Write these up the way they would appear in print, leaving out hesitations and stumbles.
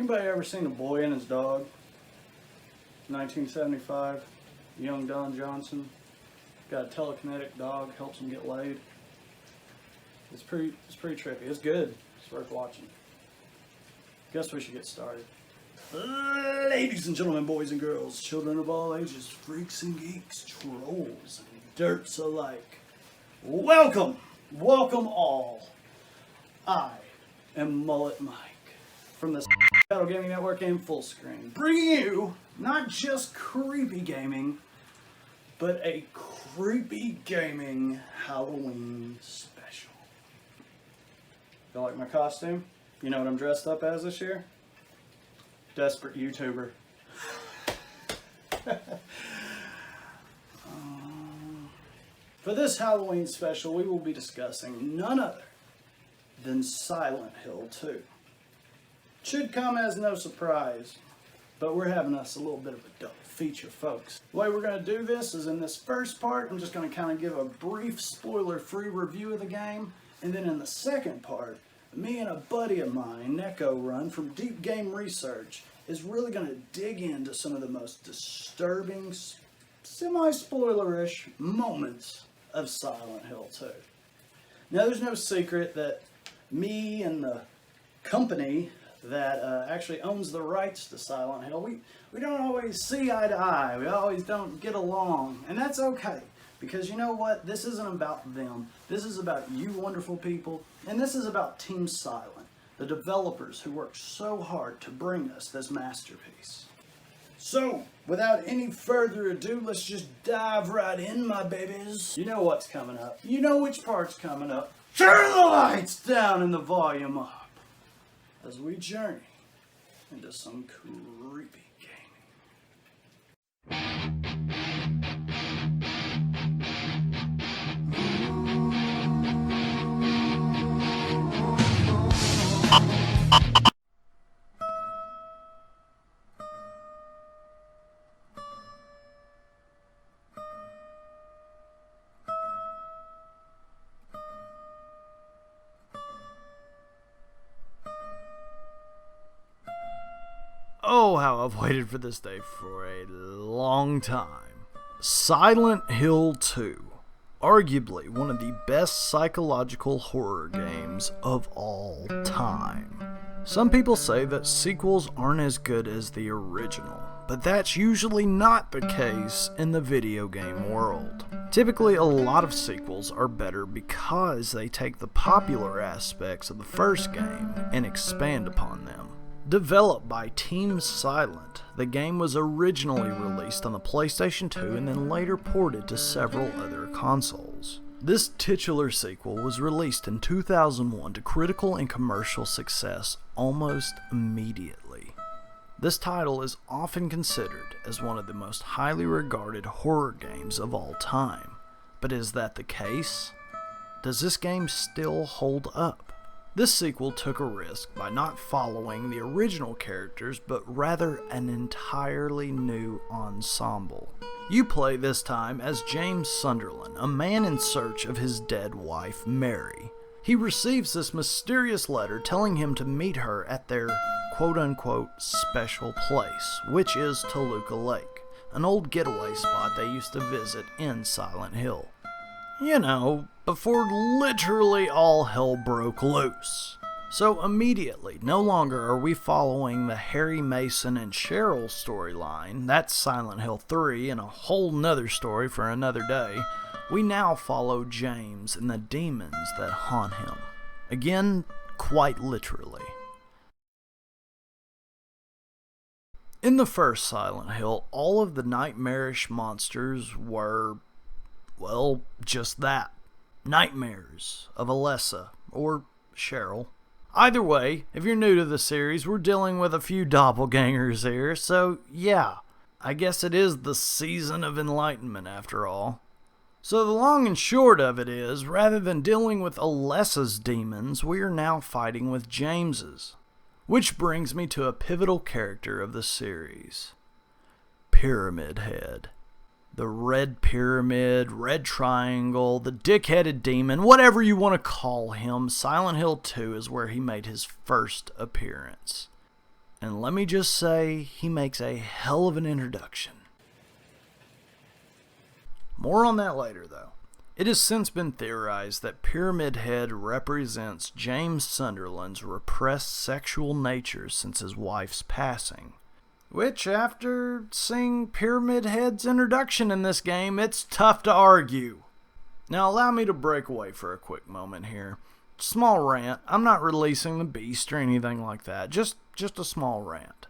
Anybody ever seen A Boy and His Dog? 1975. Young Don Johnson. Got a telekinetic dog, helps him get laid. It's pretty trippy. It's good. It's worth watching. Guess we should get started. Ladies and gentlemen, boys and girls, children of all ages, freaks and geeks, trolls and derps alike. Welcome all. I am Mullet Mike from the Battle Gaming Network and Fullscreen, bringing you not just creepy gaming, but a creepy gaming Halloween special. You like my costume? You know what I'm dressed up as this year? Desperate YouTuber. For this Halloween special, we will be discussing none other than Silent Hill 2. Should come as no surprise, but we're having us a little bit of a double feature, folks. The way we're going to do this is in this first part, I'm just going to kind of give a brief spoiler-free review of the game, and then in the second part, me and a buddy of mine, Neko Run from Deep Game Research, is really going to dig into some of the most disturbing, semi-spoilerish moments of Silent Hill 2. Now, there's no secret that me and the company that actually owns the rights to Silent Hill, we don't always see eye to eye. We always don't get along, and that's okay. Because you know what? This isn't about them. This is about you wonderful people, and this is about Team Silent, the developers who worked so hard to bring us this masterpiece. So, without any further ado, let's just dive right in, my babies. You know what's coming up. You know which part's coming up. Turn the lights down and the volume up as we journey into some creepy gaming. Oh, how I've waited for this day for a long time. Silent Hill 2. Arguably one of the best psychological horror games of all time. Some people say that sequels aren't as good as the original, but that's usually not the case in the video game world. Typically, a lot of sequels are better because they take the popular aspects of the first game and expand upon them. Developed by Team Silent, the game was originally released on the PlayStation 2 and then later ported to several other consoles. This titular sequel was released in 2001 to critical and commercial success almost immediately. This title is often considered as one of the most highly regarded horror games of all time. But is that the case? Does this game still hold up? This sequel took a risk by not following the original characters, but rather an entirely new ensemble. You play this time as James Sunderland, a man in search of his dead wife, Mary. He receives this mysterious letter telling him to meet her at their quote-unquote special place, which is Toluca Lake, an old getaway spot they used to visit in Silent Hill. You know, before literally all hell broke loose. So immediately, no longer are we following the Harry Mason and Cheryl storyline, that's Silent Hill 3 and a whole nother story for another day. We now follow James and the demons that haunt him. Again, quite literally. In the first Silent Hill, all of the nightmarish monsters were, well, just that. Nightmares of Alessa, or Cheryl. Either way, if you're new to the series, we're dealing with a few doppelgangers here, so yeah, I guess it is the season of enlightenment after all. So the long and short of it is, rather than dealing with Alessa's demons, we are now fighting with James's. Which brings me to a pivotal character of the series. Pyramid Head. The Red Pyramid, Red Triangle, the dick-headed demon, whatever you want to call him, Silent Hill 2 is where he made his first appearance. And let me just say, he makes a hell of an introduction. More on that later, though. It has since been theorized that Pyramid Head represents James Sunderland's repressed sexual nature since his wife's passing. Which, after seeing Pyramid Head's introduction in this game, it's tough to argue. Now allow me to break away for a quick moment here. Small rant. I'm not releasing the beast or anything like that. Just a small rant.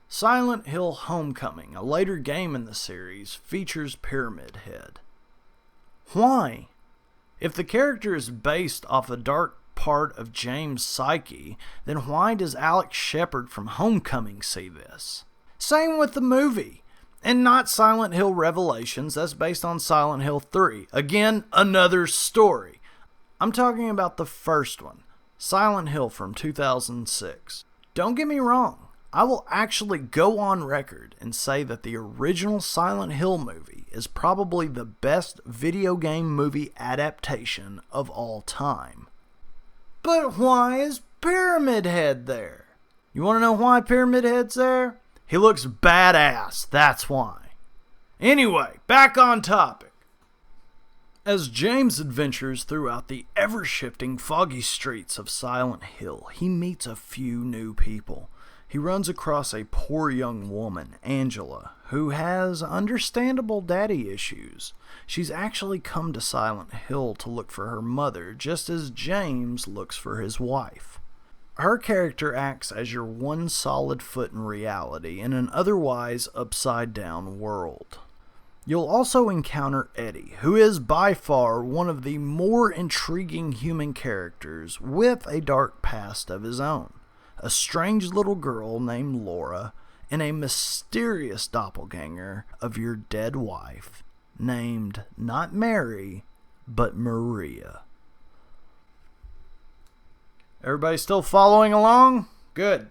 Silent Hill Homecoming, a later game in the series, features Pyramid Head. Why? If the character is based off a dark part of James' psyche, then why does Alex Shepard from Homecoming see this? Same with the movie. And not Silent Hill Revelations, that's based on Silent Hill 3. Again, another story. I'm talking about the first one, Silent Hill from 2006. Don't get me wrong, I will actually go on record and say that the original Silent Hill movie is probably the best video game movie adaptation of all time. But why is Pyramid Head there? You want to know why Pyramid Head's there? He looks badass, that's why. Anyway, back on topic. As James adventures throughout the ever-shifting foggy streets of Silent Hill, he meets a few new people. He runs across a poor young woman, Angela, who has understandable daddy issues. She's actually come to Silent Hill to look for her mother, just as James looks for his wife. Her character acts as your one solid foot in reality in an otherwise upside-down world. You'll also encounter Eddie, who is by far one of the more intriguing human characters with a dark past of his own. A strange little girl named Laura, and a mysterious doppelganger of your dead wife, named not Mary, but Maria. Everybody still following along? Good.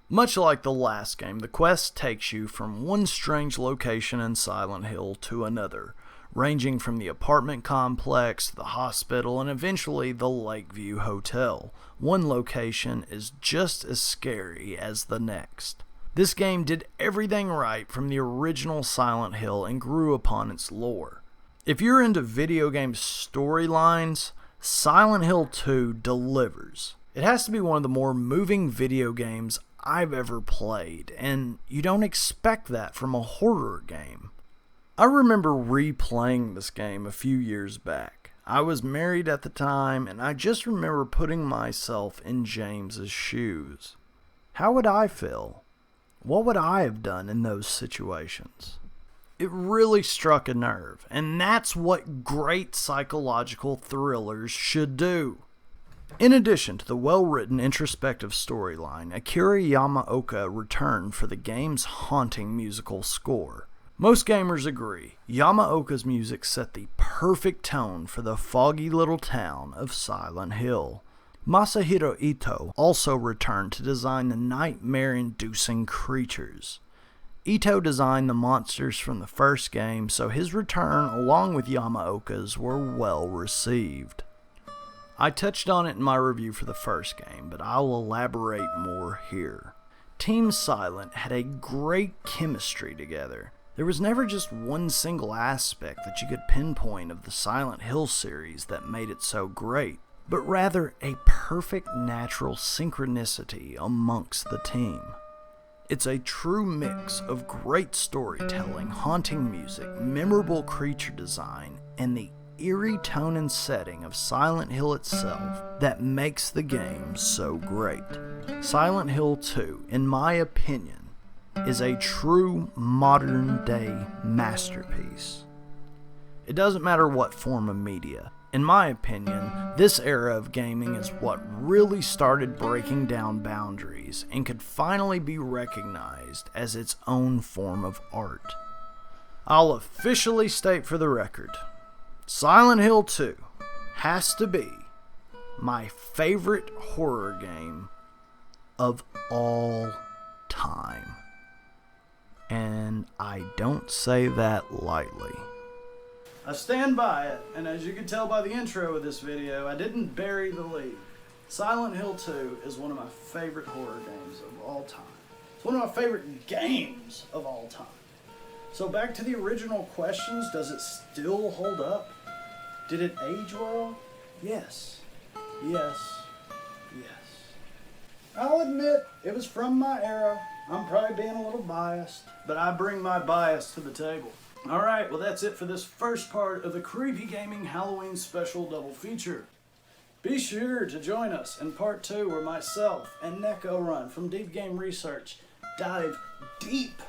Much like the last game, the quest takes you from one strange location in Silent Hill to another, ranging from the apartment complex, the hospital, and eventually the Lakeview Hotel. One location is just as scary as the next. This game did everything right from the original Silent Hill and grew upon its lore. If you're into video game storylines, Silent Hill 2 delivers. It has to be one of the more moving video games I've ever played, and you don't expect that from a horror game. I remember replaying this game a few years back. I was married at the time, and I just remember putting myself in James's shoes. How would I feel? What would I have done in those situations? It really struck a nerve, and that's what great psychological thrillers should do. In addition to the well-written introspective storyline, Akira Yamaoka returned for the game's haunting musical score. Most gamers agree, Yamaoka's music set the perfect tone for the foggy little town of Silent Hill. Masahiro Ito also returned to design the nightmare-inducing creatures. Ito designed the monsters from the first game, so his return along with Yamaoka's were well received. I touched on it in my review for the first game, but I'll elaborate more here. Team Silent had a great chemistry together. There was never just one single aspect that you could pinpoint of the Silent Hill series that made it so great, but rather a perfect natural synchronicity amongst the team. It's a true mix of great storytelling, haunting music, memorable creature design, and the eerie tone and setting of Silent Hill itself that makes the game so great. Silent Hill 2, in my opinion, is a true modern-day masterpiece. It doesn't matter what form of media. In my opinion, this era of gaming is what really started breaking down boundaries and could finally be recognized as its own form of art. I'll officially state for the record, Silent Hill 2 has to be my favorite horror game of all time. And I don't say that lightly. I stand by it, and as you can tell by the intro of this video, I didn't bury the lead. Silent Hill 2 is one of my favorite horror games of all time. It's one of my favorite games of all time. So back to the original questions, does it still hold up? Did it age well? Yes. Yes. Yes. I'll admit, it was from my era. I'm probably being a little biased, but I bring my bias to the table. Alright, well that's it for this first part of the Creepy Gaming Halloween Special Double Feature. Be sure to join us in part 2 where myself and Neko Run from Deep Game Research dive deep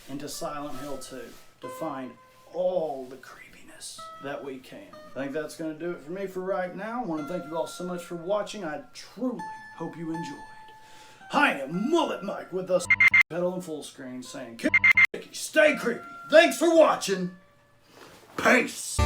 into Silent Hill 2 to find all the creepiness that we can. I think that's going to do it for me for right now. I want to thank you all so much for watching. I truly hope you enjoyed. I am Mullet Mike with the pedal and full screen saying, stay creepy. Thanks for watching. Peace.